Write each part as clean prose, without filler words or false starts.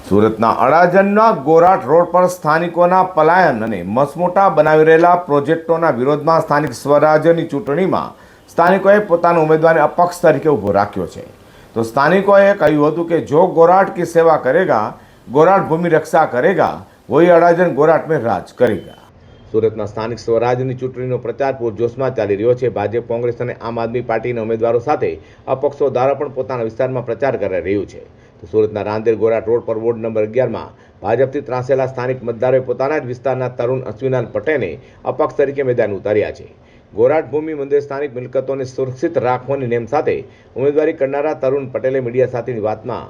સુરતના અડાજણના ગોરાટ રોડ પર સ્થાનિકોના પલાયન અને મસમોટા બનાવી રહેલા પ્રોજેક્ટોના વિરોધમાં સ્થાનિક સ્વરાજ્યની ચૂંટણીમાં સ્થાનિકોએ પોતાના ઉમેદવારને અપક્ષ તરીકે ઊભો રાખ્યો છે। તો સ્થાનિકોએ કહ્યું હતું કે જો ગોરાટ की सेवा करेगा, ગોરાટ ભૂમિ રક્ષા કરેગા, વહી અડાજણ ગોરાટ में રાજ કરેગા। સુરતમાં સ્થાનિક સ્વરાજ્યની ચૂંટણીનો પ્રચાર પૂરજોશમાં ચાલી રહ્યો છે। ભાજપ, કોંગ્રેસ અને આમ આદમી પાર્ટીના ઉમેદવારો સાથે અપક્ષો દ્વારા પણ પોતાના વિસ્તારમાં પ્રચાર કરી રહ્યું છે। તો સુરતના રાંદેર ગોરાટ રોડ પર વોર્ડ નંબર 11માં ભાજપથી ત્રાસેલા સ્થાનિક મતદારોએ પોતાના જ વિસ્તારના તરુણ અશ્વિનાલ પટેલને અપક્ષ તરીકે મેદાન ઉતાર્યા છે। ગોરાટ ભૂમિ મંદિર સ્થાનિક મિલકતોને સુરક્ષિત રાખવાની નેમ સાથે ઉમેદવારી કરનારા તરુણ પટેલે મીડિયા સાથેની વાતમાં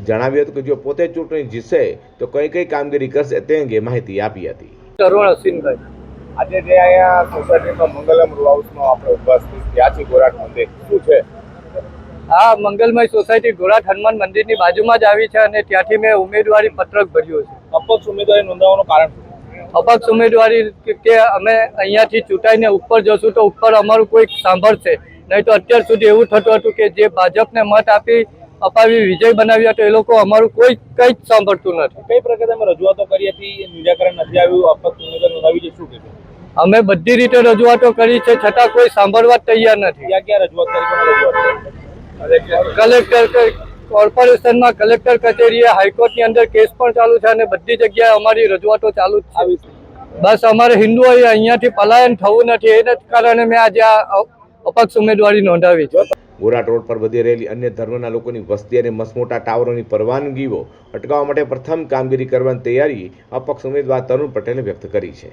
જણાવ્યું હતું કે જો પોતે ચૂંટણી જીતશે તો કઈ કામગીરી કરશે તે અંગે માહિતી આપી હતી। તરુણ અશ્વિનભાઈ, આજે જે અહીંયા સોસાયટીમાં મંગલમ રો હાઉસમાં આપણે ઉપસ્થિત થયા છીએ ગોરાટ મંદિર શું છે? આ મંગલમય સોસાયટી ગોરાટ હનુમાન મંદિરની બાજુમાં જ આવી છે અને ત્યાંથી મેં ઉમેદવારી પત્રક ભર્યું છે। અપક્ષ ઉમેદવારી નોંધાવવાનું કારણ અપક્ષ ઉમેદવારી કે અમે અહીંયાથી ચૂંટાઈને ઉપર જશું તો ઉપર અમારું કોઈ સાંભળશે નહીં, તો અત્યાર સુધી એવું થતું હતું કે જે ભાજપને મત અપાવી વિજય બનાવ્યા તો એ લોકો અમારું કંઈ જ સાંભળતું નથી। કઈ પ્રકારે અમે રજૂઆતો કરી હતી, નિરાકરણ નથી આવ્યું, અપક્ષ ઉમેદવારી નોંધાવી છે, શું કહેશો? અમે બધી રીતે રજૂઆતો કરી છે છતાં કોઈ સાંભળવા તૈયાર નથી। ક્યાં ક્યાં રજૂઆત કરી, કોને રજૂઆત કલેક્ટર કોર્પોરેશનમાં, કલેક્ટર કચેરીએ, હાઈકોર્ટની અંદર કેસ પણ ચાલુ છે અને બધી જગ્યાએ અમારી રજૂઆતો ચાલુ જ છે। બસ અમારે હિન્દુઓએ અહીંયાથી પલાયન થવું નથી, એના કારણે મેં આજે આ અપક્ષ ઉમેદવારી નોંધાવી છે। ગોરાટ રોડ પર વધી રહેલી અન્ય ધર્મના લોકોની વસ્તી અને મસમોટા ટાવરોની પરવાનગીઓ અટકાવવા માટે પ્રથમ કામગીરી કરવાની તૈયારી અપક્ષ ઉમેદવાર તરુણ પટેલે વ્યક્ત કરી છે।